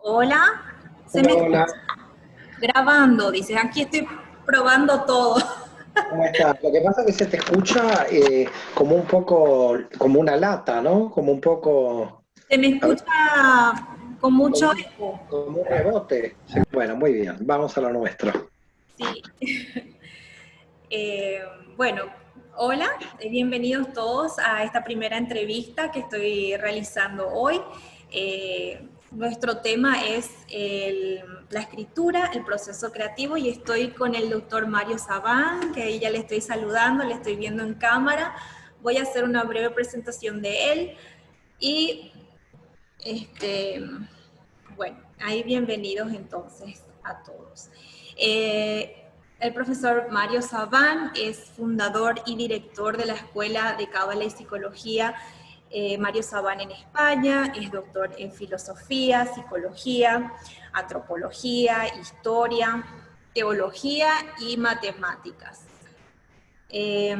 Hola, se me Hola, escucha hola, grabando, dice, aquí estoy probando todo. ¿cómo estás? Lo que pasa es que se te escucha como un poco, como una lata, ¿no? Como un poco, Se me a ver, escucha con mucho como eco. como un rebote. Sí, bueno, muy bien, vamos a lo nuestro. Sí. Eh, bueno, hola, bienvenidos todos a esta primera entrevista que estoy realizando hoy. Nuestro tema es la escritura, el proceso creativo y estoy con el doctor Mario Sabán, que ahí ya le estoy saludando, le estoy viendo en cámara. Voy a hacer una breve presentación de él y este, bueno, ahí bienvenidos entonces a todos. El profesor Mario Sabán es fundador y director de la Escuela de Cábala y Psicología Mario Sabán en España, es doctor en filosofía, psicología, antropología, historia, teología y matemáticas. Eh,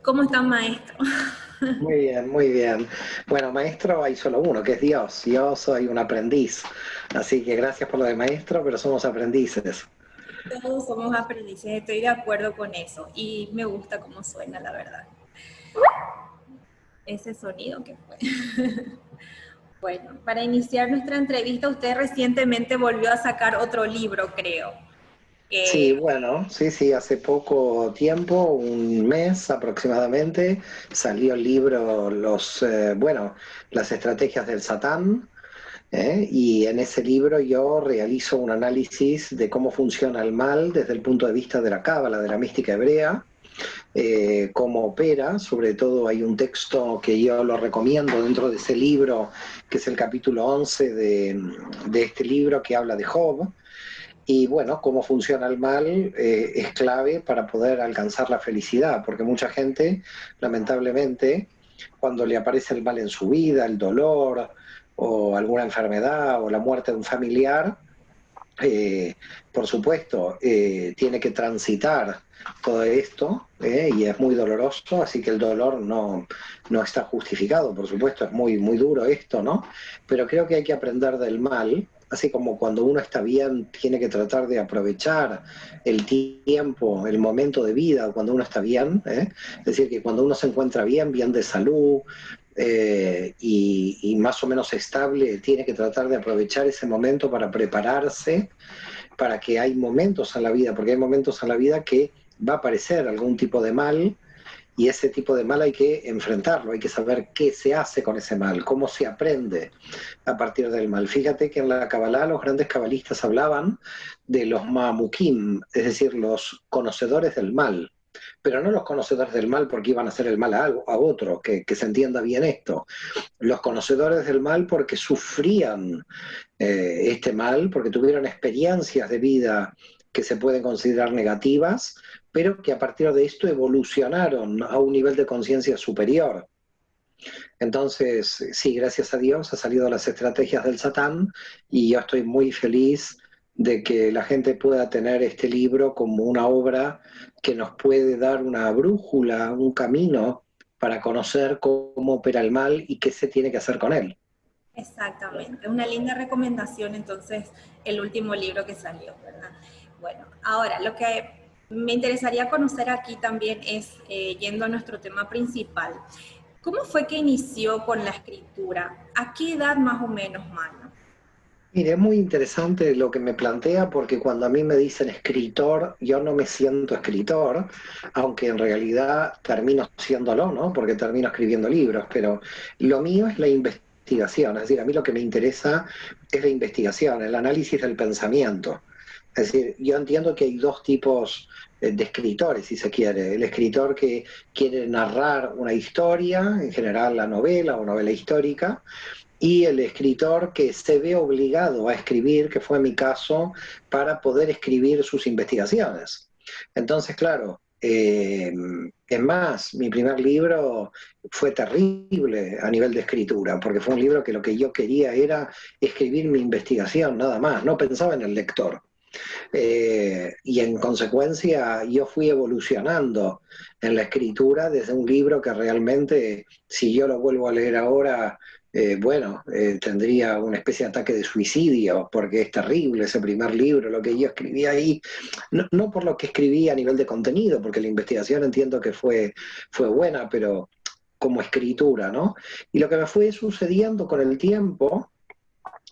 ¿Cómo está, maestro? Muy bien, muy bien. Bueno, maestro hay solo uno, que es Dios. Yo soy un aprendiz. Así que gracias por lo de maestro, pero somos aprendices. Todos somos aprendices, estoy de acuerdo con eso y me gusta cómo suena, la verdad. Ese sonido que fue. Bueno, para iniciar nuestra entrevista, usted recientemente volvió a sacar otro libro, creo. Sí, Que, bueno, sí, sí, hace poco tiempo, un mes aproximadamente, salió el libro las estrategias del Satán. Y en ese libro yo realizo un análisis de cómo funciona el mal desde el punto de vista de la cábala, de la mística hebrea, cómo opera. Sobre todo hay un texto que yo lo recomiendo dentro de ese libro, que es el capítulo 11 de este libro que habla de Job. Y bueno, cómo funciona el mal es clave para poder alcanzar la felicidad, porque mucha gente, lamentablemente, cuando le aparece el mal en su vida, el dolor o alguna enfermedad o la muerte de un familiar, eh, por supuesto, tiene que transitar todo esto, y es muy doloroso, así que el dolor no está justificado, por supuesto, es muy, muy duro esto, ¿no? Pero creo que hay que aprender del mal, así como cuando uno está bien, tiene que tratar de aprovechar el tiempo, el momento de vida, cuando uno está bien, ¿eh? Es decir, que cuando uno se encuentra bien, bien de salud, y más o menos estable, tiene que tratar de aprovechar ese momento para prepararse, para que hay momentos en la vida, porque hay momentos en la vida que va a aparecer algún tipo de mal, y ese tipo de mal hay que enfrentarlo, hay que saber qué se hace con ese mal, cómo se aprende a partir del mal. Fíjate que en la Kabbalah los grandes cabalistas hablaban de los Mamukim, es decir, los conocedores del mal, pero no los conocedores del mal porque iban a hacer el mal a, algo, a otro, que se entienda bien esto, los conocedores del mal porque sufrían este mal, porque tuvieron experiencias de vida que se pueden considerar negativas, pero que a partir de esto evolucionaron a un nivel de conciencia superior. Entonces, sí, gracias a Dios ha salido las estrategias del Satán, y yo estoy muy feliz de que la gente pueda tener este libro como una obra que nos puede dar una brújula, un camino para conocer cómo opera el mal y qué se tiene que hacer con él. exactamente, una linda recomendación entonces el último libro que salió, ¿verdad? Bueno, ahora lo que me interesaría conocer aquí también es, yendo a nuestro tema principal, ¿cómo fue que inició con la escritura? ¿A qué edad más o menos, Mano? Mire, es muy interesante lo que me plantea, porque cuando a mí me dicen escritor, yo no me siento escritor, aunque en realidad termino siéndolo, ¿no? Porque termino escribiendo libros, pero lo mío es la investigación, es decir, a mí lo que me interesa es la investigación, el análisis del pensamiento. Es decir, yo entiendo que hay dos tipos de escritores, si se quiere. El escritor que quiere narrar una historia, en general la novela o novela histórica, y el escritor que se ve obligado a escribir, que fue mi caso, para poder escribir sus investigaciones. Entonces, claro, es más, mi primer libro fue terrible a nivel de escritura, porque fue un libro que lo que yo quería era escribir mi investigación, nada más, no pensaba en el lector. Y en consecuencia yo fui evolucionando en la escritura desde un libro que realmente, si yo lo vuelvo a leer ahora, tendría una especie de ataque de suicidio, porque es terrible ese primer libro, lo que yo escribí ahí, no por lo que escribí a nivel de contenido, porque la investigación entiendo que fue buena, pero como escritura, ¿no? Y lo que me fue sucediendo con el tiempo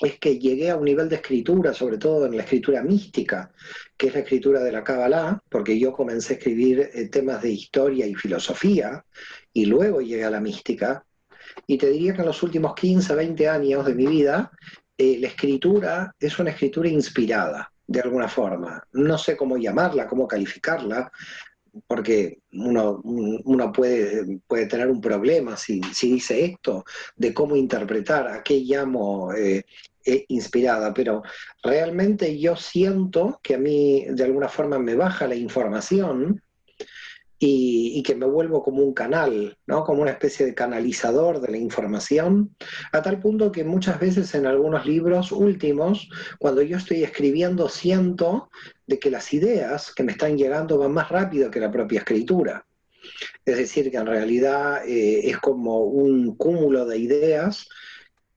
es que llegué a un nivel de escritura, sobre todo en la escritura mística, que es la escritura de la Kabbalah, porque yo comencé a escribir temas de historia y filosofía, y luego llegué a la mística, y te diría que en los últimos 15, 20 años de mi vida, la escritura es una escritura inspirada, de alguna forma. No sé cómo llamarla, cómo calificarla, porque uno puede tener un problema si dice esto, de cómo interpretar, a qué llamo inspirada, pero realmente yo siento que a mí de alguna forma me baja la información y que me vuelvo como un canal, ¿no? Como una especie de canalizador de la información, a tal punto que muchas veces en algunos libros últimos, cuando yo estoy escribiendo, siento de que las ideas que me están llegando van más rápido que la propia escritura. Es decir, que en realidad es como un cúmulo de ideas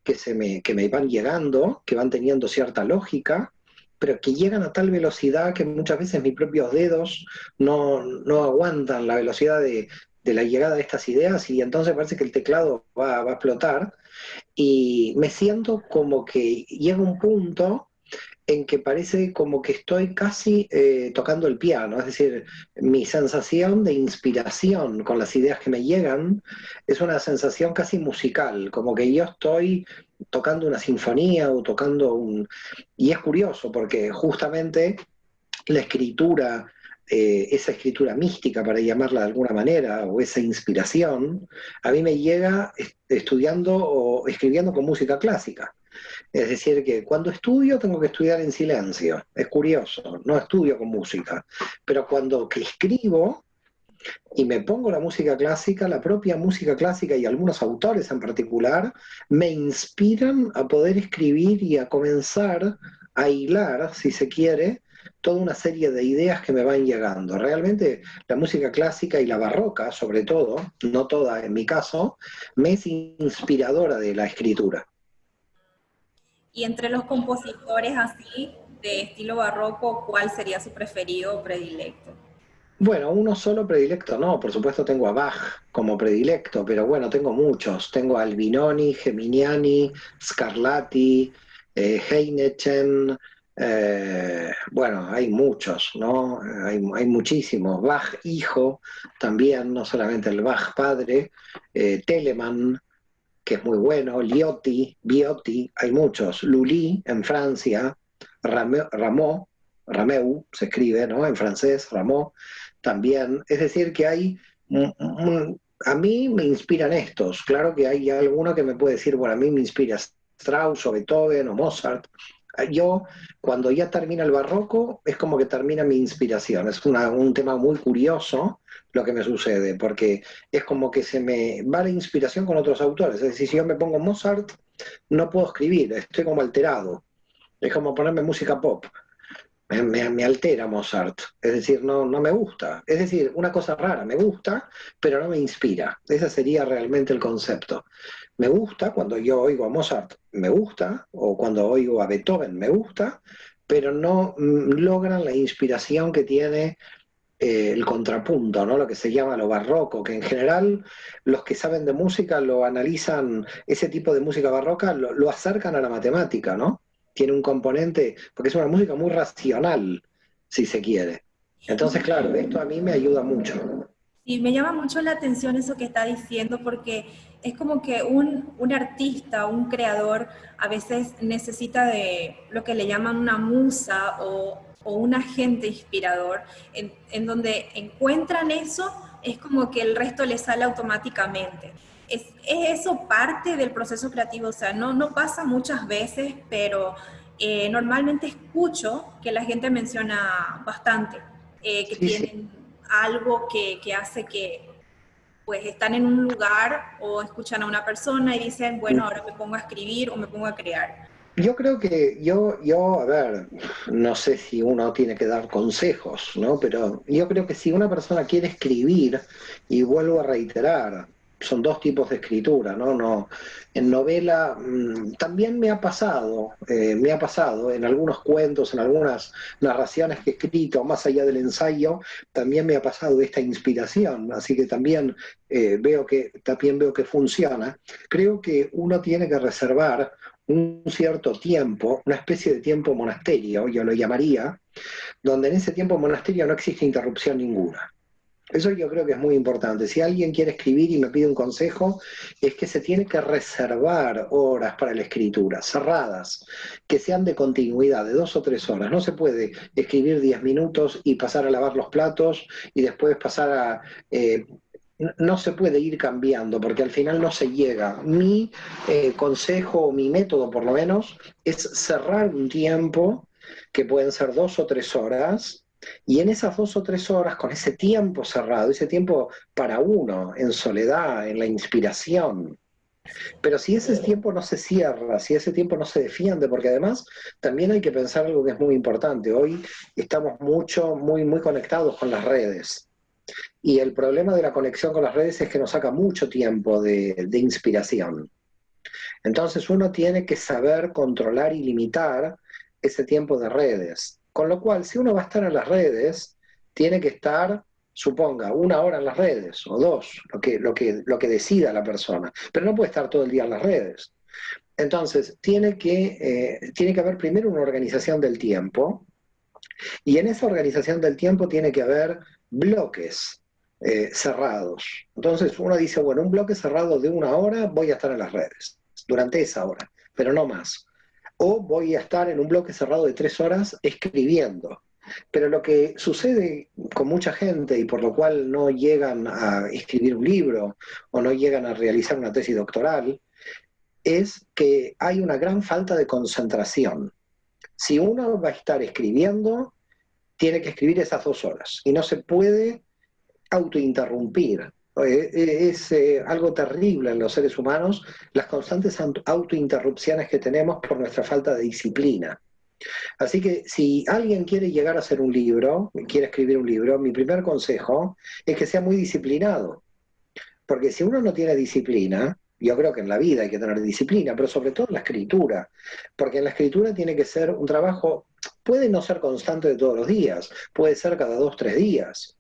que me van llegando, que van teniendo cierta lógica, pero que llegan a tal velocidad que muchas veces mis propios dedos no aguantan la velocidad de la llegada de estas ideas y entonces parece que el teclado va a explotar y me siento como que llega un punto en que parece como que estoy casi tocando el piano, es decir, mi sensación de inspiración con las ideas que me llegan es una sensación casi musical, como que yo estoy tocando una sinfonía o tocando un... Y es curioso porque justamente la escritura, esa escritura mística, para llamarla de alguna manera, o esa inspiración, a mí me llega estudiando o escribiendo con música clásica. Es decir, que cuando estudio tengo que estudiar en silencio. Es curioso, no estudio con música. Pero cuando que escribo y me pongo la música clásica, la propia música clásica y algunos autores en particular, me inspiran a poder escribir y a comenzar a hilar, si se quiere, toda una serie de ideas que me van llegando. Realmente la música clásica y la barroca, sobre todo, no toda en mi caso, me es inspiradora de la escritura. Y entre los compositores así, de estilo barroco, ¿cuál sería su preferido o predilecto? Bueno, uno solo predilecto, no, por supuesto tengo a Bach como predilecto, pero bueno, tengo muchos. Tengo a Albinoni, Geminiani, Scarlatti, Heineken, bueno, hay muchos, ¿no? Hay muchísimos. Bach hijo también, no solamente el Bach padre, Telemann, que es muy bueno, Liotti, Viotti, hay muchos. Lully en Francia, Rameau, Rameau se escribe, ¿no? En francés, Rameau también. Es decir, que hay, a mí me inspiran estos. Claro que hay alguno que me puede decir, bueno, a mí me inspira Strauss o Beethoven o Mozart. Yo, cuando ya termina el barroco, es como que termina mi inspiración. Es un tema muy curioso lo que me sucede, porque es como que se me va la inspiración con otros autores. Es decir, si yo me pongo Mozart, no puedo escribir, estoy como alterado. Es como ponerme música pop. Me altera Mozart, es decir, no me gusta. Es decir, una cosa rara, me gusta, pero no me inspira. Ese sería realmente el concepto. Me gusta cuando yo oigo a Mozart, me gusta, o cuando oigo a Beethoven, me gusta, pero no logran la inspiración que tiene el contrapunto, ¿no? Lo que se llama lo barroco, que en general los que saben de música lo analizan, ese tipo de música barroca lo acercan a la matemática, ¿no? Tiene un componente, porque es una música muy racional, si se quiere. Entonces, claro, esto a mí me ayuda mucho. Y me llama mucho la atención eso que está diciendo porque es como que un artista, un creador, a veces necesita de lo que le llaman una musa o un agente inspirador, en donde encuentran eso, es como que el resto le sale automáticamente. Es eso parte del proceso creativo, o sea, no pasa muchas veces, pero normalmente escucho que la gente menciona bastante, que Sí, sí. tienen algo que hace que pues están en un lugar o escuchan a una persona y dicen, bueno, ahora me pongo a escribir o me pongo a crear. Yo creo que a ver, no sé si uno tiene que dar consejos, ¿no? Pero yo creo que si una persona quiere escribir, y vuelvo a reiterar, son dos tipos de escritura, ¿no? No, en novela también me ha pasado en algunos cuentos, en algunas narraciones que he escrito, más allá del ensayo, también me ha pasado esta inspiración, así que también veo que funciona. Creo que uno tiene que reservar un cierto tiempo, una especie de tiempo monasterio, yo lo llamaría, donde en ese tiempo monasterio no existe interrupción ninguna. Eso yo creo que es muy importante. Si alguien quiere escribir y me pide un consejo, es que se tiene que reservar horas para la escritura, cerradas, que sean de continuidad, de 2 o 3 horas. No se puede escribir 10 minutos y pasar a lavar los platos y después pasar a... no se puede ir cambiando porque al final no se llega. Mi consejo, mi método por lo menos, es cerrar un tiempo, que pueden ser 2 o 3 horas, y en esas 2 o 3 horas, con ese tiempo cerrado, ese tiempo para uno, en soledad, en la inspiración. Pero si ese tiempo no se cierra, si ese tiempo no se defiende, porque además también hay que pensar algo que es muy importante. Hoy estamos muy conectados con las redes. Y el problema de la conexión con las redes es que nos saca mucho tiempo de inspiración. Entonces uno tiene que saber controlar y limitar ese tiempo de redes. Con lo cual, si uno va a estar en las redes, tiene que estar, suponga, 1 hora en las redes o 2, lo que decida la persona. Pero no puede estar todo el día en las redes. Entonces, tiene que haber primero una organización del tiempo, y en esa organización del tiempo tiene que haber bloques cerrados. Entonces uno dice, bueno, un bloque cerrado de 1 hora voy a estar en las redes, durante esa hora, pero no más. O voy a estar en un bloque cerrado de 3 horas escribiendo. Pero lo que sucede con mucha gente y por lo cual no llegan a escribir un libro o no llegan a realizar una tesis doctoral, es que hay una gran falta de concentración. Si uno va a estar escribiendo, tiene que escribir esas 2 horas y no se puede autointerrumpir. Es algo terrible en los seres humanos las constantes autointerrupciones que tenemos por nuestra falta de disciplina. Así que si alguien quiere llegar a hacer un libro, quiere escribir un libro, mi primer consejo es que sea muy disciplinado. Porque si uno no tiene disciplina, yo creo que en la vida hay que tener disciplina, pero sobre todo en la escritura, porque en la escritura tiene que ser un trabajo, puede no ser constante de todos los días, puede ser cada 2, 3 días,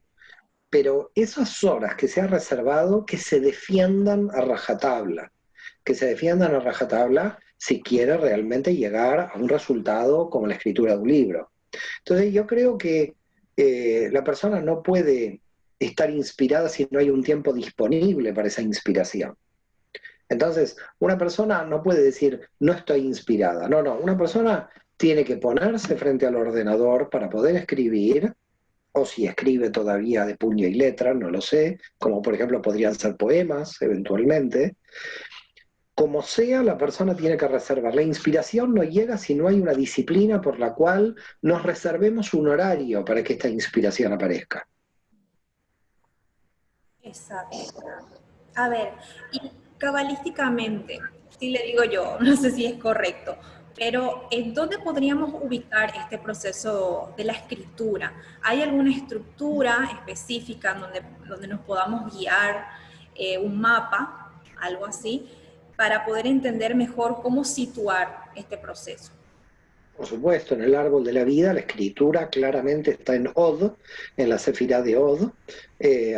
pero esas horas que se ha reservado, que se defiendan a rajatabla, que se defiendan a rajatabla si quiere realmente llegar a un resultado como la escritura de un libro. Entonces yo creo que la persona no puede estar inspirada si no hay un tiempo disponible para esa inspiración. Entonces, una persona no puede decir, no estoy inspirada. No, no, una persona tiene que ponerse frente al ordenador para poder escribir, o si escribe todavía de puño y letra, no lo sé, como por ejemplo podrían ser poemas eventualmente. Como sea, la persona tiene que reservar. La inspiración no llega si no hay una disciplina por la cual nos reservemos un horario para que esta inspiración aparezca. Exacto. A ver, y cabalísticamente, si le digo yo, no sé si es correcto, pero ¿en dónde podríamos ubicar este proceso de la escritura? ¿Hay alguna estructura específica donde nos podamos guiar, un mapa, algo así, para poder entender mejor cómo situar este proceso? Por supuesto, en el árbol de la vida la escritura claramente está en Od, en la Sefirá de Od,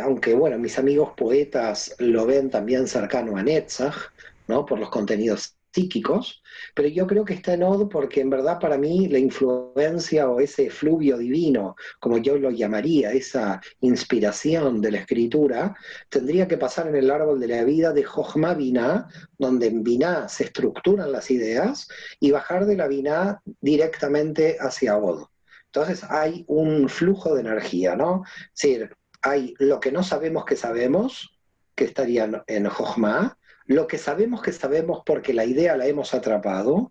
aunque bueno, mis amigos poetas lo ven también cercano a Netzach, ¿no? Por los contenidos psíquicos, pero yo creo que está en Od porque en verdad para mí la influencia o ese fluvio divino, como yo lo llamaría, esa inspiración de la escritura, tendría que pasar en el árbol de la vida de Jochma Binah, donde en Binah se estructuran las ideas, y bajar de la Binah directamente hacia Od. Entonces hay un flujo de energía, ¿no? Es decir, hay lo que no sabemos que estaría en Jochma, lo que sabemos porque la idea la hemos atrapado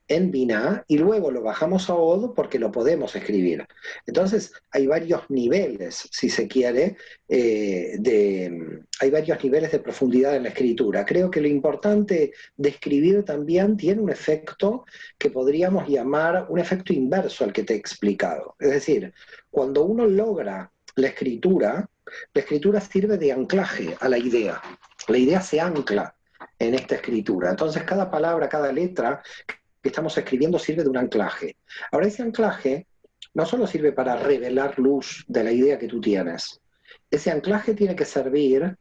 en Binah, y luego lo bajamos a Od porque lo podemos escribir. Entonces hay varios niveles, si se quiere, hay varios niveles de profundidad en la escritura. Creo que lo importante de escribir también tiene un efecto que podríamos llamar un efecto inverso al que te he explicado. Es decir, cuando uno logra la escritura sirve de anclaje a la idea. La idea se ancla en esta escritura. Entonces cada palabra, cada letra que estamos escribiendo sirve de un anclaje. Ahora ese anclaje no solo sirve para revelar luz de la idea que tú tienes, ese anclaje tiene que servir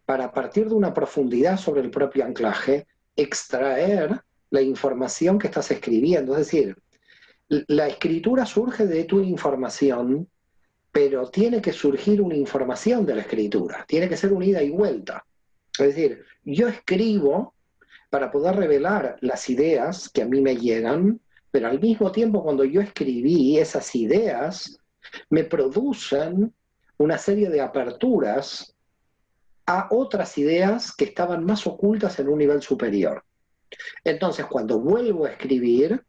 para, a partir de una profundidad sobre el propio anclaje, extraer la información que estás escribiendo. Es decir, la escritura surge de tu información, pero tiene que surgir una información de la escritura, tiene que ser un ida y vuelta. Es decir, yo escribo para poder revelar las ideas que a mí me llegan, pero al mismo tiempo cuando yo escribí, esas ideas me producen una serie de aperturas a otras ideas que estaban más ocultas en un nivel superior. Entonces, cuando vuelvo a escribir,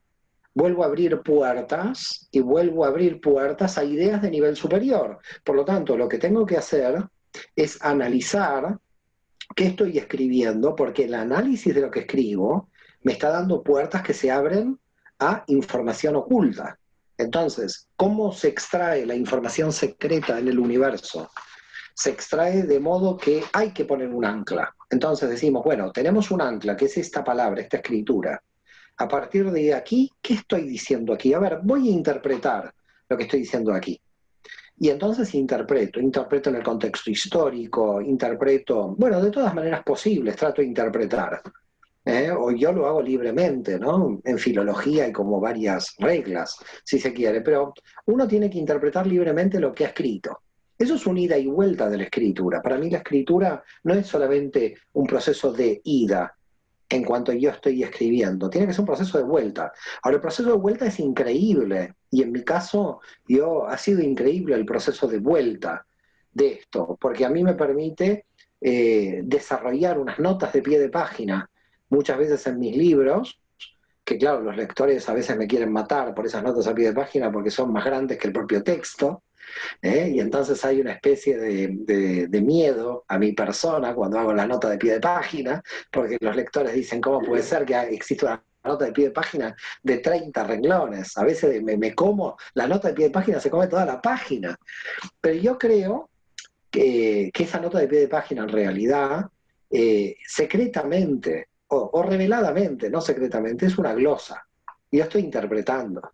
vuelvo a abrir puertas y vuelvo a abrir puertas a ideas de nivel superior. Por lo tanto, lo que tengo que hacer es analizar qué estoy escribiendo, porque el análisis de lo que escribo me está dando puertas que se abren a información oculta. Entonces, ¿cómo se extrae la información secreta en el universo? Se extrae de modo que hay que poner un ancla. Entonces decimos, bueno, tenemos un ancla, que es esta palabra, esta escritura. A partir de aquí, ¿qué estoy diciendo aquí? A ver, voy a interpretar lo que estoy diciendo aquí. Y entonces interpreto en el contexto histórico, interpreto, bueno, de todas maneras posibles, trato de interpretar. O yo lo hago libremente, ¿no? En filología hay como varias reglas, si se quiere, pero uno tiene que interpretar libremente lo que ha escrito. Eso es un ida y vuelta de la escritura. Para mí la escritura no es solamente un proceso de ida en cuanto yo estoy escribiendo, tiene que ser un proceso de vuelta. Ahora, el proceso de vuelta es increíble, y en mi caso ha sido increíble el proceso de vuelta de esto, porque a mí me permite desarrollar unas notas de pie de página, muchas veces en mis libros, que claro, los lectores a veces me quieren matar por esas notas a pie de página porque son más grandes que el propio texto, y entonces hay una especie de miedo a mi persona cuando hago la nota de pie de página, porque los lectores dicen, ¿cómo puede ser que exista una nota de pie de página de 30 renglones? A veces me como, la nota de pie de página se come toda la página. Pero yo creo que esa nota de pie de página en realidad, secretamente o reveladamente, no secretamente, es una glosa. Yo estoy interpretando.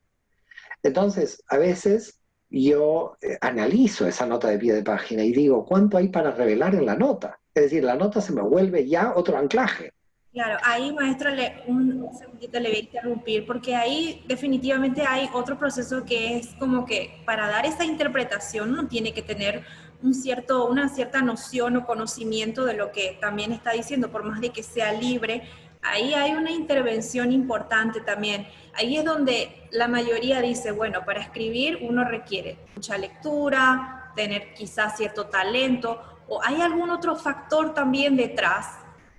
Entonces, a veces yo analizo esa nota de pie de página y digo, ¿cuánto hay para revelar en la nota? Es decir, la nota se me vuelve ya otro anclaje. Claro, ahí maestro, un segundito le voy a interrumpir, porque ahí definitivamente hay otro proceso que es como que para dar esa interpretación uno tiene que tener una cierta noción o conocimiento de lo que también está diciendo, por más de que sea libre. Ahí hay una intervención importante también. Ahí es donde la mayoría dice, bueno, para escribir uno requiere mucha lectura, tener quizás cierto talento, o hay algún otro factor también detrás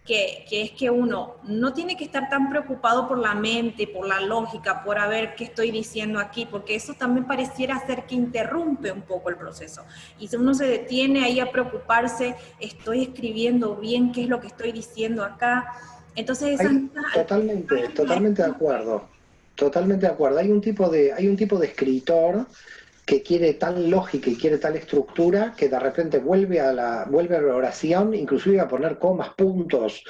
que es que uno no tiene que estar tan preocupado por la mente, por la lógica, por a ver qué estoy diciendo aquí, porque eso también pareciera ser que interrumpe un poco el proceso. Y si uno se detiene ahí a preocuparse, estoy escribiendo bien, qué es lo que estoy diciendo acá. Entonces esas Totalmente de acuerdo. Totalmente de acuerdo. Hay un tipo de escritor que quiere tal lógica y quiere tal estructura que de repente vuelve a la oración, inclusive a poner comas, puntos,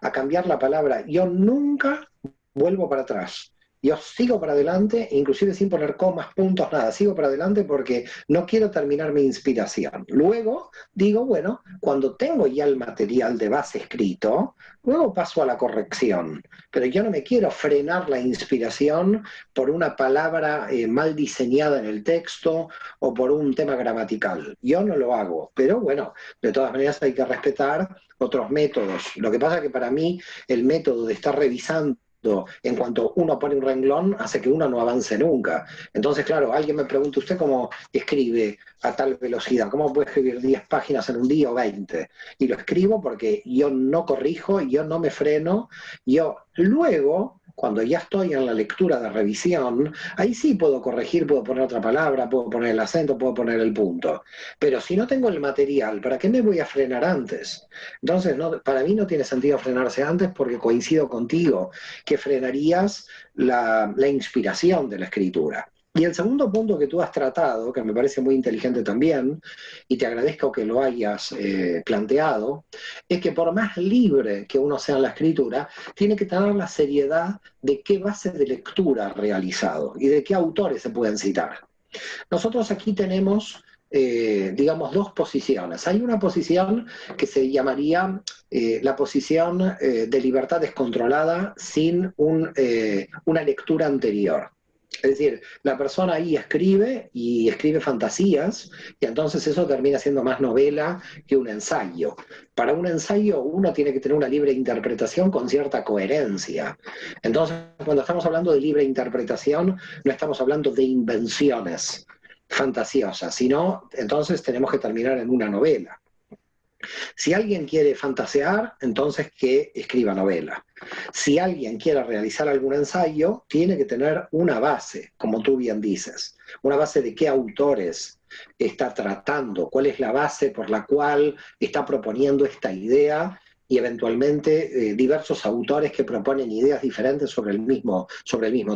a cambiar la palabra. Yo nunca vuelvo para atrás. Yo sigo para adelante, inclusive sin poner comas, puntos, nada. Sigo para adelante porque no quiero terminar mi inspiración. Luego digo, bueno, cuando tengo ya el material de base escrito, luego paso a la corrección. Pero yo no me quiero frenar la inspiración por una palabra mal diseñada en el texto o por un tema gramatical. Yo no lo hago. Pero bueno, de todas maneras hay que respetar otros métodos. Lo que pasa es que para mí el método de estar revisando en cuanto uno pone un renglón, hace que uno no avance nunca. Entonces, claro, alguien me pregunta, ¿usted cómo escribe a tal velocidad? ¿Cómo puede escribir 10 páginas en un día o 20? Y lo escribo porque yo no corrijo, yo no me freno, yo luego, cuando ya estoy en la lectura de revisión, ahí sí puedo corregir, puedo poner otra palabra, puedo poner el acento, puedo poner el punto. Pero si no tengo el material, ¿para qué me voy a frenar antes? Entonces, no, para mí no tiene sentido frenarse antes porque coincido contigo que frenarías la inspiración de la escritura. Y el segundo punto que tú has tratado, que me parece muy inteligente también, y te agradezco que lo hayas planteado, es que por más libre que uno sea en la escritura, tiene que tener la seriedad de qué base de lectura ha realizado y de qué autores se pueden citar. Nosotros aquí tenemos, digamos, dos posiciones. Hay una posición que se llamaría la posición de libertad descontrolada sin una lectura anterior. Es decir, la persona ahí escribe y escribe fantasías y entonces eso termina siendo más novela que un ensayo. Para un ensayo uno tiene que tener una libre interpretación con cierta coherencia. Entonces, cuando estamos hablando de libre interpretación, no estamos hablando de invenciones fantasiosas, sino entonces tenemos que terminar en una novela. Si alguien quiere fantasear, entonces que escriba novela. Si alguien quiere realizar algún ensayo, tiene que tener una base, como tú bien dices. Una base de qué autores está tratando, cuál es la base por la cual está proponiendo esta idea y eventualmente diversos autores que proponen ideas diferentes sobre el mismo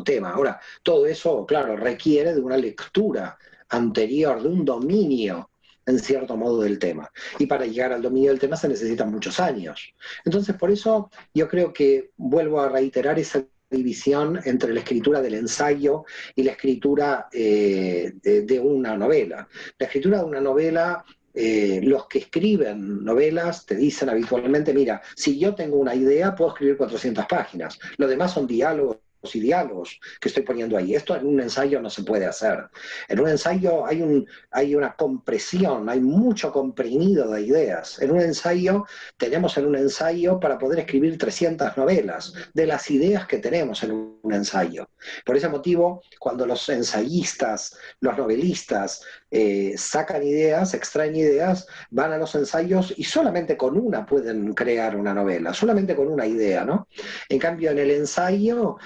tema. Ahora, todo eso, claro, requiere de una lectura anterior, de un dominio en cierto modo del tema. Y para llegar al dominio del tema se necesitan muchos años. Entonces, por eso yo creo que vuelvo a reiterar esa división entre la escritura del ensayo y la escritura de una novela. La escritura de una novela, los que escriben novelas te dicen habitualmente, mira, si yo tengo una idea, puedo escribir 400 páginas. Lo demás son diálogos y diálogos que estoy poniendo ahí. Esto en un ensayo no se puede hacer. En un ensayo hay una compresión, hay mucho comprimido de ideas. Tenemos en un ensayo para poder escribir 300 novelas de las ideas que tenemos en un ensayo. Por ese motivo, cuando los ensayistas, los novelistas sacan ideas, extraen ideas, van a los ensayos y solamente con una pueden crear una novela, solamente con una idea, ¿no? En cambio, en el ensayo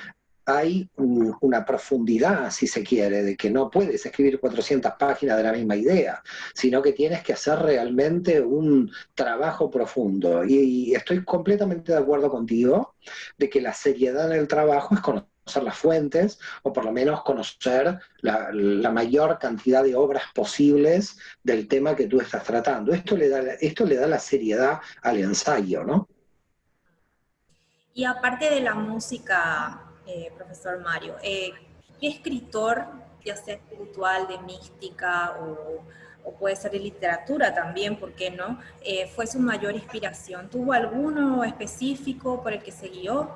hay una profundidad, si se quiere, de que no puedes escribir 400 páginas de la misma idea, sino que tienes que hacer realmente un trabajo profundo. Y estoy completamente de acuerdo contigo de que la seriedad en el trabajo es conocer las fuentes, o por lo menos conocer la mayor cantidad de obras posibles del tema que tú estás tratando. Esto le da la seriedad al ensayo, ¿no? Y aparte de la música, profesor Mario, ¿qué escritor, ya sea espiritual, de mística o puede ser de literatura también, ¿por qué no? ¿Fue su mayor inspiración? ¿Tuvo alguno específico por el que se guió?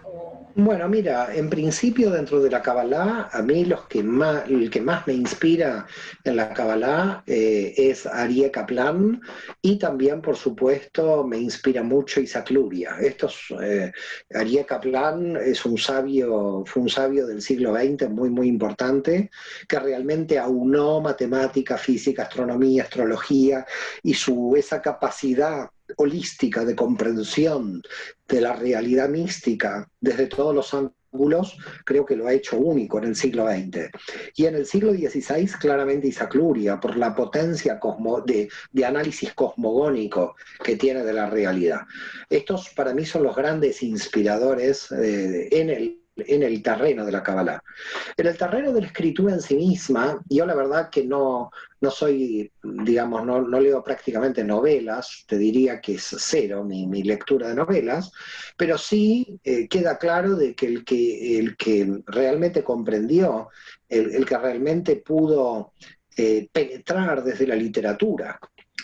O... Bueno, mira, en principio dentro de la Kabbalah, a mí el que más me inspira en la Kabbalah es Aryeh Kaplan y también, por supuesto, me inspira mucho Isaac Luria. Aryeh Kaplan fue un sabio del siglo XX muy, muy importante, que realmente aunó matemática, física, astronomía, astrología y esa capacidad holística de comprensión de la realidad mística desde todos los ángulos, creo que lo ha hecho único en el siglo XX. Y en el siglo XVI, claramente Isaac Luria, por la potencia de análisis cosmogónico que tiene de la realidad. Estos para mí son los grandes inspiradores en el terreno de la Kabbalah. En el terreno de la escritura en sí misma, yo la verdad que no soy, digamos, no leo prácticamente novelas, te diría que es cero mi lectura de novelas, pero sí queda claro de que el que realmente comprendió, el que realmente pudo penetrar desde la literatura,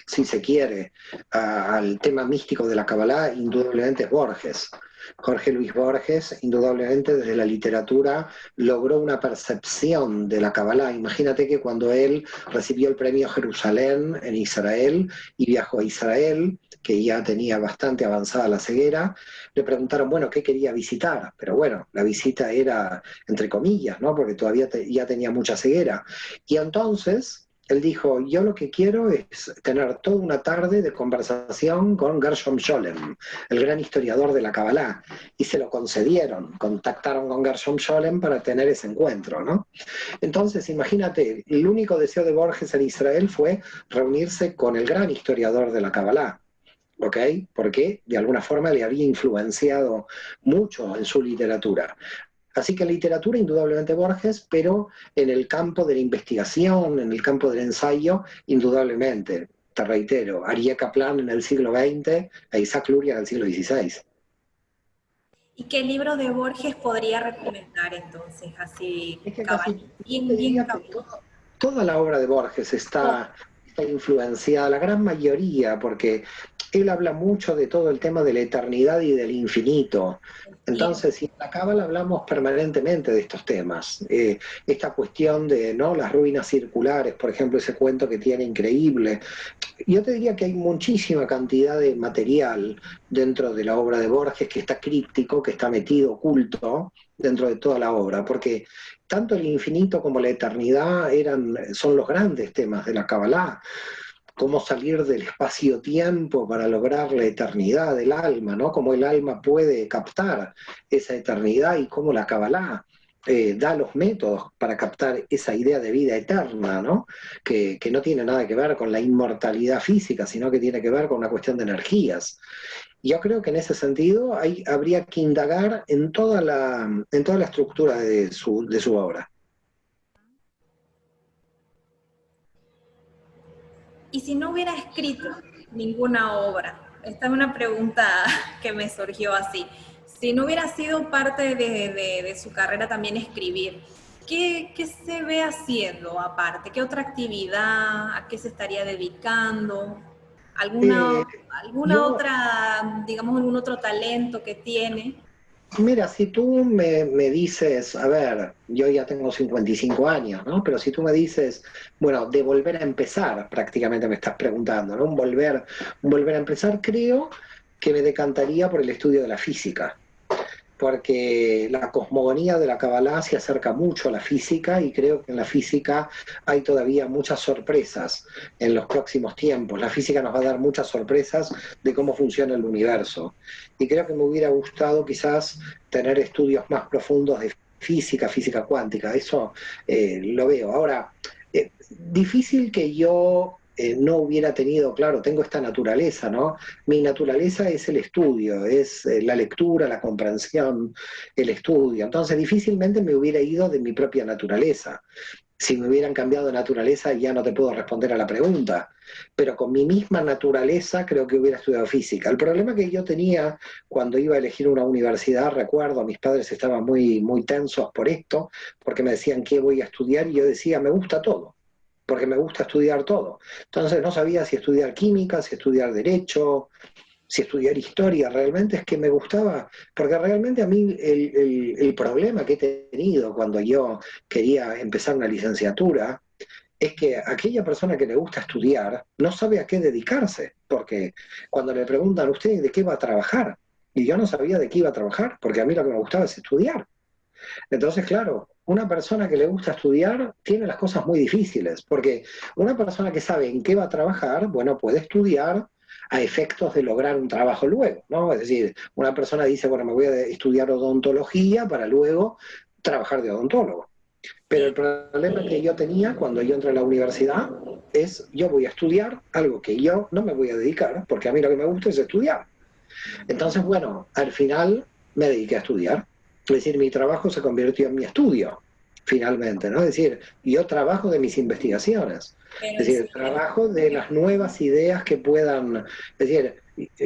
si se quiere, al tema místico de la Kabbalah, indudablemente es Borges. Jorge Luis Borges, indudablemente desde la literatura, logró una percepción de la Kabbalah. Imagínate que cuando él recibió el premio Jerusalén en Israel y viajó a Israel, que ya tenía bastante avanzada la ceguera, le preguntaron, bueno, ¿qué quería visitar? Pero bueno, la visita era entre comillas, ¿no? Porque todavía ya tenía mucha ceguera. Y entonces él dijo, yo lo que quiero es tener toda una tarde de conversación con Gershom Scholem, el gran historiador de la Kabbalah, y se lo concedieron, contactaron con Gershom Scholem para tener ese encuentro, ¿no? Entonces, imagínate, el único deseo de Borges en Israel fue reunirse con el gran historiador de la Kabbalah, ¿ok? Porque de alguna forma le había influenciado mucho en su literatura. Así que literatura, indudablemente Borges, pero en el campo de la investigación, en el campo del ensayo, indudablemente, te reitero, Aryeh Kaplan en el siglo XX e Isaac Luria en el siglo XVI. ¿Y qué libro de Borges podría recomendar entonces, así Es que cabal, casi, yo te bien, bien diría que cabal? toda la obra de Borges está influenciada, la gran mayoría, porque él habla mucho de todo el tema de la eternidad y del infinito. El tiempo. Entonces, si en la Cábala hablamos permanentemente de estos temas, esta cuestión de, ¿no?, las ruinas circulares, por ejemplo, ese cuento que tiene increíble. Yo te diría que hay muchísima cantidad de material dentro de la obra de Borges que está críptico, que está metido, oculto, dentro de toda la obra, porque tanto el infinito como la eternidad son los grandes temas de la Kabbalah. Cómo salir del espacio-tiempo para lograr la eternidad del alma, ¿no? Cómo el alma puede captar esa eternidad y cómo la Kabbalah da los métodos para captar esa idea de vida eterna, ¿no? Que no tiene nada que ver con la inmortalidad física, sino que tiene que ver con una cuestión de energías. Yo creo que en ese sentido habría que indagar en toda la estructura de su obra. ¿Y si no hubiera escrito ninguna obra? Esta es una pregunta que me surgió así. Si no hubiera sido parte de su carrera también escribir, ¿qué se ve haciendo aparte? ¿Qué otra actividad? ¿A qué se estaría dedicando? Eh, ¿Alguna yo otra, digamos, algún otro talento que tiene? Mira, si tú me dices, a ver, yo ya tengo 55 años, ¿no? Pero si tú me dices, bueno, de volver a empezar, prácticamente me estás preguntando, ¿no? Un volver a empezar, creo que me decantaría por el estudio de la física, porque la cosmogonía de la Kabbalah se acerca mucho a la física y creo que en la física hay todavía muchas sorpresas en los próximos tiempos. La física nos va a dar muchas sorpresas de cómo funciona el universo. Y creo que me hubiera gustado quizás tener estudios más profundos de física, física cuántica. Eso lo veo. Ahora, difícil que yo no hubiera tenido, claro, tengo esta naturaleza, ¿no? Mi naturaleza es el estudio, es la lectura, la comprensión, el estudio. Entonces, difícilmente me hubiera ido de mi propia naturaleza. Si me hubieran cambiado de naturaleza, ya no te puedo responder a la pregunta. Pero con mi misma naturaleza, creo que hubiera estudiado física. El problema que yo tenía cuando iba a elegir una universidad, recuerdo, mis padres estaban muy, muy tensos por esto, porque me decían qué voy a estudiar, y yo decía, me gusta todo, porque me gusta estudiar todo. Entonces no sabía si estudiar química, si estudiar derecho, si estudiar historia. Realmente es que me gustaba, porque realmente a mí el problema que he tenido cuando yo quería empezar una licenciatura es que aquella persona que le gusta estudiar no sabe a qué dedicarse, porque cuando le preguntan a usted de qué va a trabajar, y yo no sabía de qué iba a trabajar, porque a mí lo que me gustaba es estudiar. Entonces, claro, una persona que le gusta estudiar tiene las cosas muy difíciles, porque una persona que sabe en qué va a trabajar, bueno, puede estudiar a efectos de lograr un trabajo luego, ¿no? Es decir, una persona dice, bueno, me voy a estudiar odontología para luego trabajar de odontólogo. Pero el Sí. problema que yo tenía cuando yo entré a la universidad es, yo voy a estudiar algo que yo no me voy a dedicar, porque a mí lo que me gusta es estudiar. Entonces, bueno, al final me dediqué a estudiar. Es decir, mi trabajo se convirtió en mi estudio, finalmente, ¿no? Es decir, yo trabajo de mis investigaciones. Pero Es en decir, serio, trabajo de las nuevas ideas que puedan. Es decir,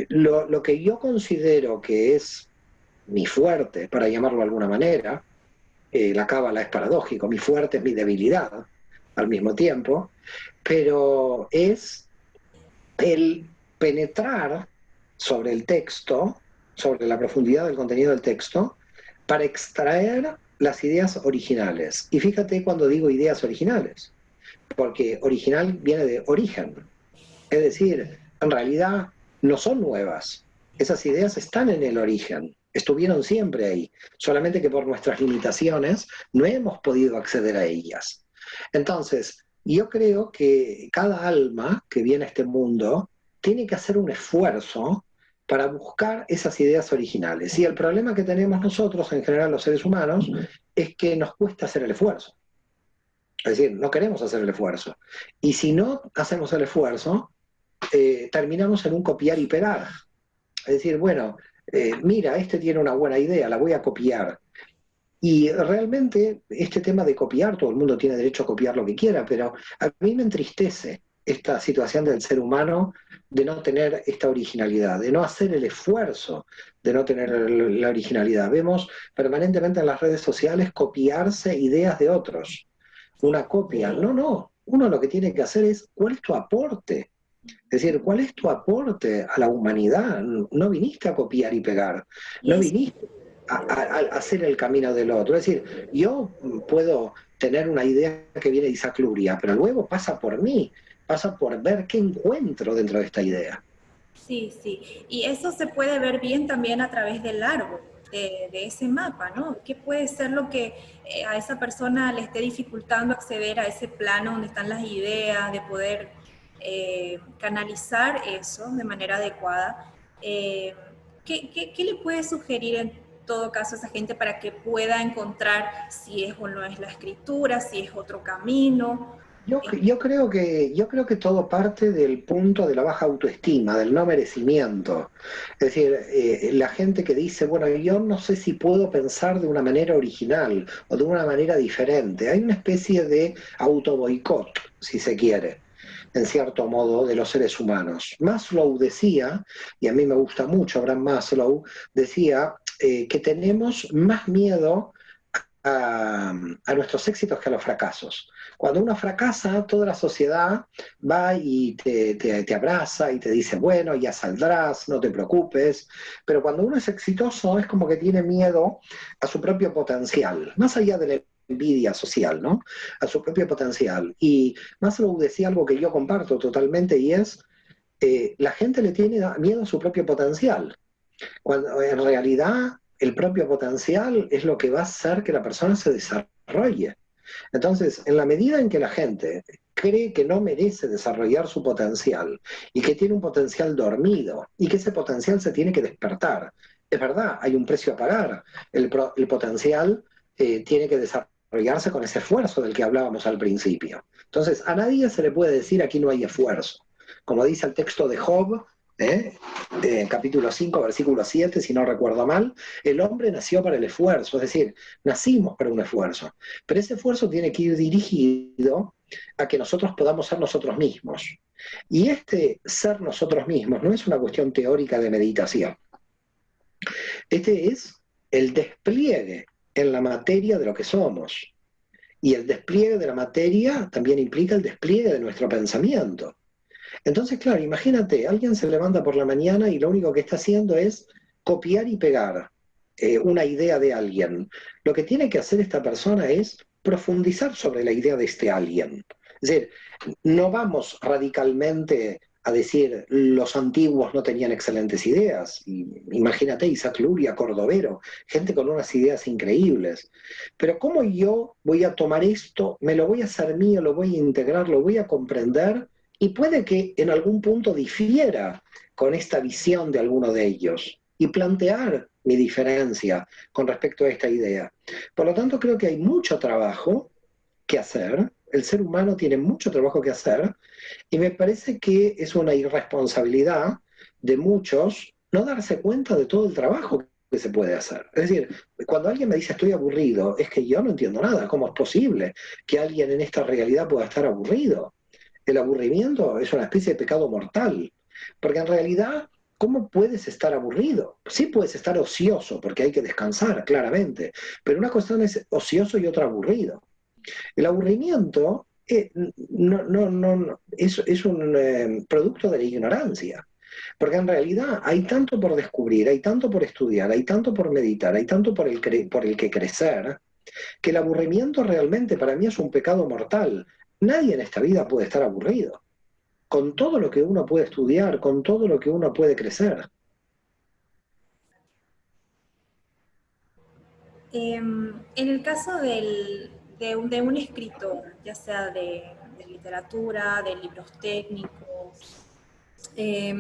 lo que yo considero que es mi fuerte, para llamarlo de alguna manera, la cábala es paradójico, mi fuerte es mi debilidad al mismo tiempo, pero es el penetrar sobre el texto, sobre la profundidad del contenido del texto, para extraer las ideas originales. Y fíjate cuando digo ideas originales, porque original viene de origen, es decir, en realidad no son nuevas, esas ideas están en el origen, estuvieron siempre ahí, solamente que por nuestras limitaciones no hemos podido acceder a ellas. Entonces, yo creo que cada alma que viene a este mundo tiene que hacer un esfuerzo para buscar esas ideas originales. Y el problema que tenemos nosotros, en general los seres humanos, es que nos cuesta hacer el esfuerzo. Es decir, no queremos hacer el esfuerzo. Y si no hacemos el esfuerzo, terminamos en un copiar y pegar. Es decir, bueno, mira, este tiene una buena idea, la voy a copiar. Y realmente este tema de copiar, todo el mundo tiene derecho a copiar lo que quiera, pero a mí me entristece esta situación del ser humano de no tener esta originalidad, de no hacer el esfuerzo de no tener la originalidad. Vemos permanentemente en las redes sociales copiarse ideas de otros, Sí, una copia. No, no, uno lo que tiene que hacer es, ¿cuál es tu aporte? Es decir, ¿cuál es tu aporte a la humanidad? No viniste a copiar y pegar, y no eso, viniste a hacer el camino del otro. Es decir, yo puedo tener una idea que viene de Isaac Luria, pero luego pasa por mí, pasa por ver qué encuentro dentro de esta idea. sí, sí. Y eso se puede ver bien también a través del árbol, de ese mapa, ¿no? ¿Qué puede ser lo que a esa persona le esté dificultando acceder a ese plano donde están las ideas, de poder canalizar eso de manera adecuada? Eh, ¿qué le puede sugerir en todo caso a esa gente para que pueda encontrar si es o no es la escritura, si es otro camino? Yo creo que todo parte del punto de la baja autoestima, del no merecimiento. Es decir, la gente que dice, bueno, yo no sé si puedo pensar de una manera original o de una manera diferente. Hay una especie de auto boicot, si se quiere, en cierto modo, de los seres humanos. Maslow decía, y a mí me gusta mucho Abraham Maslow, decía que tenemos más miedo a nuestros éxitos que a los fracasos. Cuando uno fracasa, toda la sociedad va y te abraza y te dice, bueno, ya saldrás, no te preocupes, pero cuando uno es exitoso es como que tiene miedo a su propio potencial, más allá de la envidia social, ¿no? A su propio potencial. Y Maslow decía algo que yo comparto totalmente y es, la gente le tiene miedo a su propio potencial cuando en realidad el propio potencial es lo que va a hacer que la persona se desarrolle. Entonces, en la medida en que la gente cree que no merece desarrollar su potencial y que tiene un potencial dormido y que ese potencial se tiene que despertar, es verdad, hay un precio a pagar. El potencial tiene que desarrollarse con ese esfuerzo del que hablábamos al principio. Entonces, a nadie se le puede decir aquí no hay esfuerzo. Como dice el texto de Job, ¿eh? Capítulo 5, versículo 7, si no recuerdo mal, el hombre nació para el esfuerzo, es decir, nacimos para un esfuerzo, pero ese esfuerzo tiene que ir dirigido a que nosotros podamos ser nosotros mismos. Y este ser nosotros mismos no es una cuestión teórica de meditación, este es el despliegue en la materia de lo que somos. Y el despliegue de la materia también implica el despliegue de nuestro pensamiento. Entonces, claro, imagínate, alguien se levanta por la mañana y lo único que está haciendo es copiar y pegar una idea de alguien. Lo que tiene que hacer esta persona es profundizar sobre la idea de este alguien. Es decir, no vamos radicalmente a decir los antiguos no tenían excelentes ideas. Imagínate Isaac Luria, Cordovero, gente con unas ideas increíbles. Pero ¿cómo yo voy a tomar esto, me lo voy a hacer mío, lo voy a integrar, lo voy a comprender? Y puede que en algún punto difiera con esta visión de alguno de ellos y plantear mi diferencia con respecto a esta idea. Por lo tanto, creo que hay mucho trabajo que hacer, el ser humano tiene mucho trabajo que hacer y me parece que es una irresponsabilidad de muchos no darse cuenta de todo el trabajo que se puede hacer. Es decir, cuando alguien me dice estoy aburrido, es que yo no entiendo nada. ¿Cómo es posible que alguien en esta realidad pueda estar aburrido? El aburrimiento es una especie de pecado mortal, porque en realidad, ¿cómo puedes estar aburrido? Sí puedes estar ocioso, porque hay que descansar, claramente, pero una cuestión es ocioso y otra aburrido. El aburrimiento es un producto de la ignorancia, porque en realidad hay tanto por descubrir, hay tanto por estudiar, hay tanto por meditar, hay tanto por el que crecer, que el aburrimiento realmente para mí es un pecado mortal. Nadie en esta vida puede estar aburrido, con todo lo que uno puede estudiar, con todo lo que uno puede crecer. En el caso de un escritor, ya sea de literatura, de libros técnicos, eh,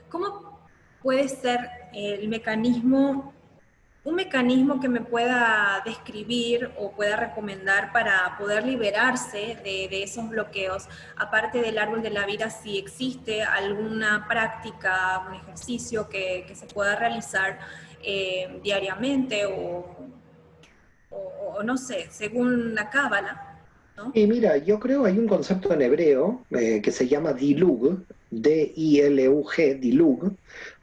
¿cómo puede ser el mecanismo, un mecanismo que me pueda describir o pueda recomendar para poder liberarse de esos bloqueos? Aparte del árbol de la vida, si existe alguna práctica, un ejercicio que se pueda realizar diariamente o no sé, según la Cábala, ¿no? Y mira, yo creo hay un concepto en hebreo que se llama dilug, D-I-L-U-G, dilug.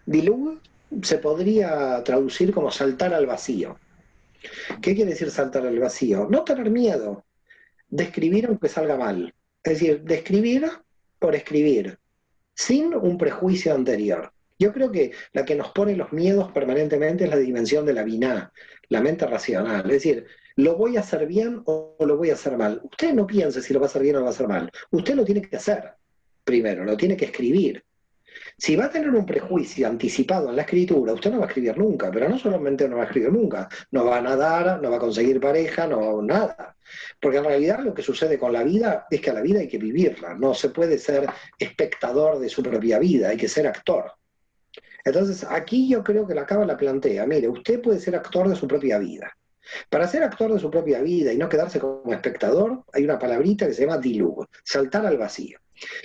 Dilug se podría traducir como saltar al vacío. ¿Qué quiere decir saltar al vacío? No tener miedo de escribir aunque salga mal. Es decir, de escribir por escribir, sin un prejuicio anterior. Yo creo que la que nos pone los miedos permanentemente es la dimensión de la biná, la mente racional. Es decir, ¿lo voy a hacer bien o lo voy a hacer mal? Usted no piense si lo va a hacer bien o lo va a hacer mal. Usted lo tiene que hacer primero, lo tiene que escribir. Si va a tener un prejuicio anticipado en la escritura, usted no va a escribir nunca, pero no solamente no va a escribir nunca, no va a nadar, no va a conseguir pareja, no nada. Porque en realidad lo que sucede con la vida es que a la vida hay que vivirla, no se puede ser espectador de su propia vida, hay que ser actor. Entonces aquí yo creo que la Cábala plantea, mire, usted puede ser actor de su propia vida. Para ser actor de su propia vida y no quedarse como espectador, hay una palabrita que se llama dilug, saltar al vacío.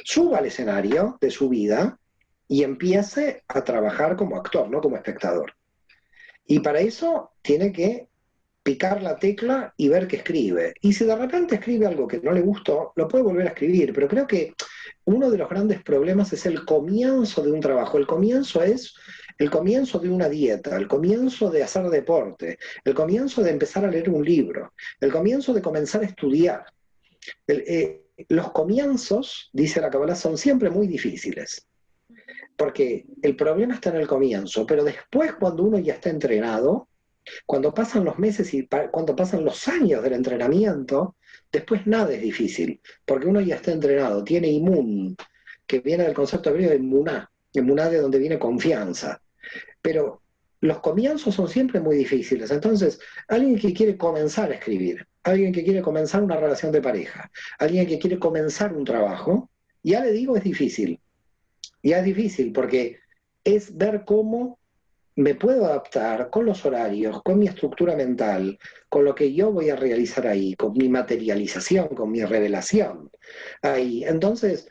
Suba al escenario de su vida y empiece a trabajar como actor, no como espectador. Y para eso tiene que picar la tecla y ver qué escribe. Y si de repente escribe algo que no le gustó, lo puede volver a escribir. Pero creo que uno de los grandes problemas es el comienzo de un trabajo. El comienzo es el comienzo de una dieta, el comienzo de hacer deporte, el comienzo de empezar a leer un libro, el comienzo de comenzar a estudiar. Los comienzos, dice la Kabbalah, son siempre muy difíciles. Porque el problema está en el comienzo, pero después cuando uno ya está entrenado, cuando pasan los meses y cuando pasan los años del entrenamiento, después nada es difícil, porque uno ya está entrenado, tiene imun, que viene del concepto hebreo de emuná de donde viene confianza. Pero los comienzos son siempre muy difíciles. Entonces, alguien que quiere comenzar a escribir, alguien que quiere comenzar una relación de pareja, alguien que quiere comenzar un trabajo, ya le digo, es difícil. Ya es difícil porque es ver cómo me puedo adaptar con los horarios, con mi estructura mental, con lo que yo voy a realizar ahí, con mi materialización, con mi revelación ahí. Entonces,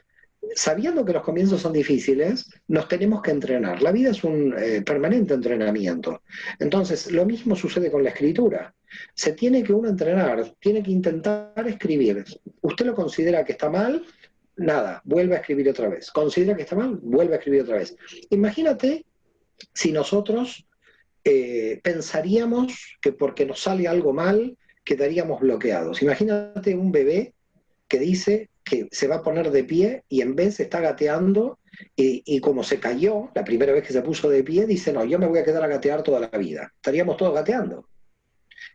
sabiendo que los comienzos son difíciles, nos tenemos que entrenar. La vida es un permanente entrenamiento. Entonces, lo mismo sucede con la escritura. Se tiene que uno entrenar, tiene que intentar escribir. Usted lo considera que está mal, nada, vuelve a escribir otra vez. Considera que está mal, vuelve a escribir otra vez. Imagínate si nosotros pensaríamos que porque nos sale algo mal, quedaríamos bloqueados. Imagínate un bebé que dice que se va a poner de pie y en vez está gateando y como se cayó la primera vez que se puso de pie, dice, no, yo me voy a quedar a gatear toda la vida. Estaríamos todos gateando.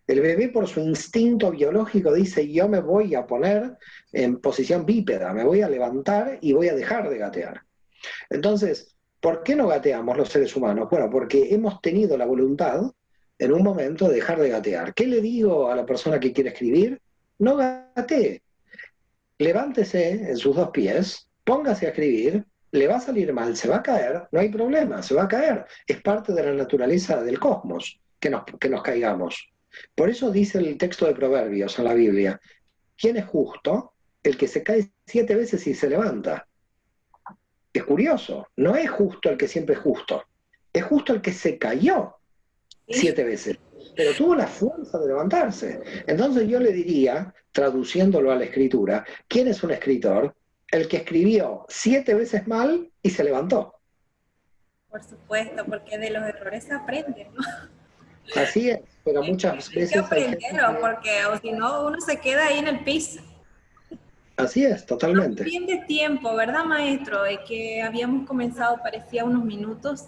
El bebé por su instinto biológico dice, yo me voy a poner en posición bípeda, me voy a levantar y voy a dejar de gatear. Entonces, ¿por qué no gateamos los seres humanos? Bueno, porque hemos tenido la voluntad en un momento de dejar de gatear. ¿Qué le digo a la persona que quiere escribir? No gatee. Levántese en sus dos pies, póngase a escribir, le va a salir mal, se va a caer, no hay problema, se va a caer. Es parte de la naturaleza del cosmos que nos caigamos. Por eso dice el texto de Proverbios en la Biblia, ¿quién es justo? El que se cae 7 veces y se levanta. Es curioso, no es justo el que siempre es justo el que se cayó 7 veces, pero tuvo la fuerza de levantarse. Entonces yo le diría, traduciéndolo a la escritura, ¿quién es un escritor? El que escribió 7 veces mal y se levantó. Por supuesto, porque de los errores se aprende, ¿no? Así es, pero muchas Hay que veces hay gente aprenderlo, que... porque o si no, uno se queda ahí en el piso. Así es, Estamos totalmente. bien de tiempo, ¿verdad, maestro? Es que habíamos comenzado, parecía unos minutos.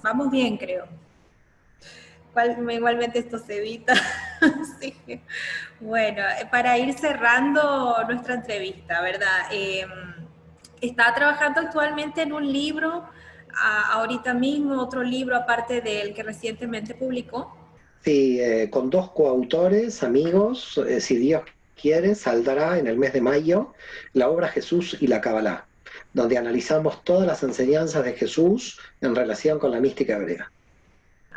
Vamos bien, creo. Igualmente esto se evita. Sí. Bueno, para ir cerrando nuestra entrevista, ¿verdad? Está trabajando actualmente en un libro, ahorita mismo otro libro aparte del que recientemente publicó. Sí, con 2 coautores, amigos, si Dios quiere, saldrá en el mes de mayo la obra Jesús y la Kabbalah, donde analizamos todas las enseñanzas de Jesús en relación con la mística hebrea.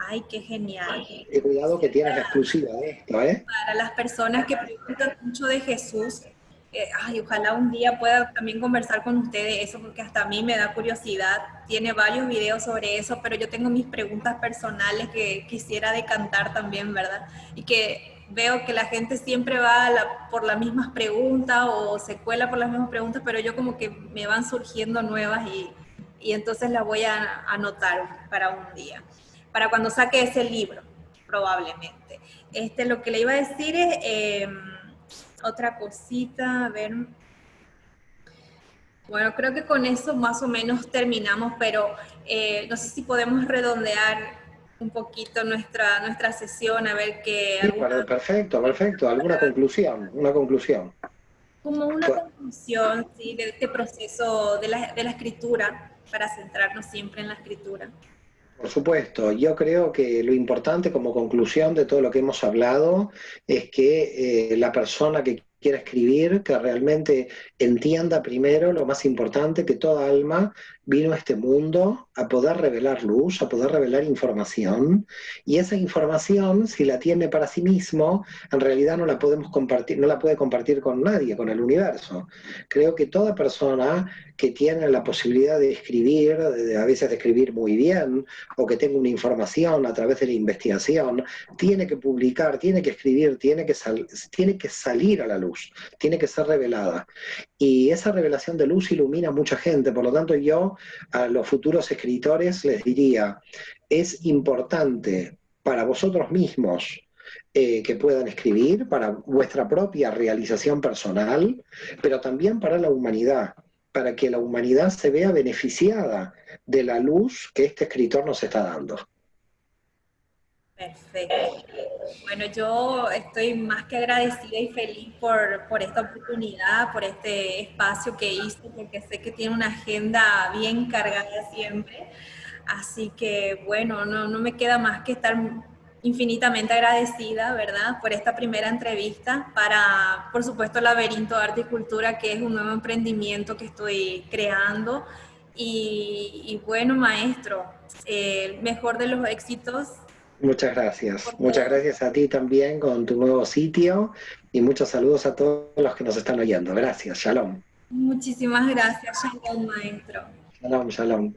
Ay, qué genial. Cuidado que tienes la exclusiva de esto, ¿eh? Para las personas que preguntan mucho de Jesús, Ay, ojalá un día pueda también conversar con ustedes eso, porque hasta a mí me da curiosidad. Tiene varios videos sobre eso, pero yo tengo mis preguntas personales que quisiera decantar también, ¿verdad? Y que veo que la gente siempre va por las mismas preguntas o se cuela por las mismas preguntas, pero yo como que me van surgiendo nuevas y entonces las voy a anotar para un día, para cuando saque ese libro, probablemente. Lo que le iba a decir es... otra cosita, a ver. Bueno, creo que con eso más o menos terminamos, pero no sé si podemos redondear un poquito nuestra sesión, a ver qué Sí, alguna, perfecto, perfecto. ¿Alguna conclusión? Una conclusión. como una conclusión, ¿sí? De este proceso de la escritura, para centrarnos siempre en la escritura. Por supuesto, yo creo que lo importante como conclusión de todo lo que hemos hablado es que la persona que quiera escribir, que realmente entienda primero lo más importante, que toda alma vino a este mundo a poder revelar luz, a poder revelar información, y esa información, si la tiene para sí mismo, en realidad no la podemos compartir, no la puede compartir con nadie, con el universo. Creo que toda persona que tiene la posibilidad de escribir, a veces de escribir muy bien, o que tenga una información a través de la investigación, tiene que publicar, tiene que escribir, tiene que salir a la luz, tiene que ser revelada. Y esa revelación de luz ilumina a mucha gente, por lo tanto yo a los futuros escritores les diría, es importante para vosotros mismos que puedan escribir, para vuestra propia realización personal, pero también para la humanidad, para que la humanidad se vea beneficiada de la luz que este escritor nos está dando. Perfecto. Bueno, yo estoy más que agradecida y feliz por esta oportunidad, por este espacio que hizo, porque sé que tiene una agenda bien cargada siempre. Así que, bueno, no me queda más que estar infinitamente agradecida, ¿verdad?, por esta primera entrevista para, por supuesto, Laberinto Arte y Cultura, que es un nuevo emprendimiento que estoy creando. Y bueno, maestro, el mejor de los éxitos Muchas gracias. por Muchas todo. gracias a ti también con tu nuevo sitio y muchos saludos a todos los que nos están oyendo. Gracias. Shalom. Muchísimas gracias, Shalom, maestro. Shalom, shalom.